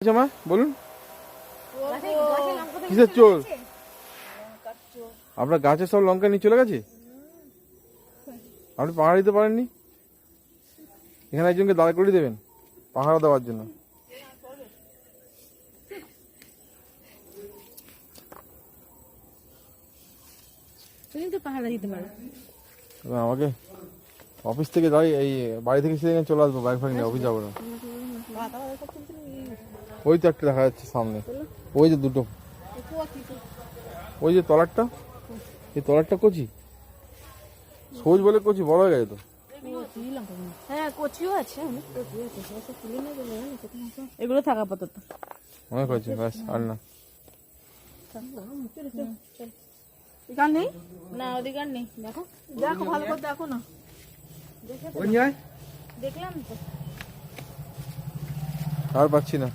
মা বলুন কিসের চোর? আপনার গাছে সব লঙ্কা নিয়ে চলে গেছে, আপনি পাহারা দিতে পারেননি? এখানে একজনকে দাঁড় করিয়ে দেবেন পাহারা দেওয়ার জন্য। পাহারা দিতে পারো। আমাকে অফিস থেকে দাঁড়িয়ে এই বাড়ি থেকে সেদিন চলে আসবো, ব্যাগ ফ্যাগ নিয়ে অফিস যাবো না। ওই তো একটা দেখা যাচ্ছে সামনে, ওই যে দুটো, ওই যে তলারটা, এই তলারটা কচি, সবুজ বলে কচি, বড় হয়ে গেছে তো। হ্যাঁ কচিও আছে, এগুলো থাকা আপাতত অনেক হয়েছে, ব্যাস আর না। গান নেই না, ওদিকে নেই। দেখো দেখো ভালো করে দেখো না, দেখলাম তো আর পাচ্ছি না।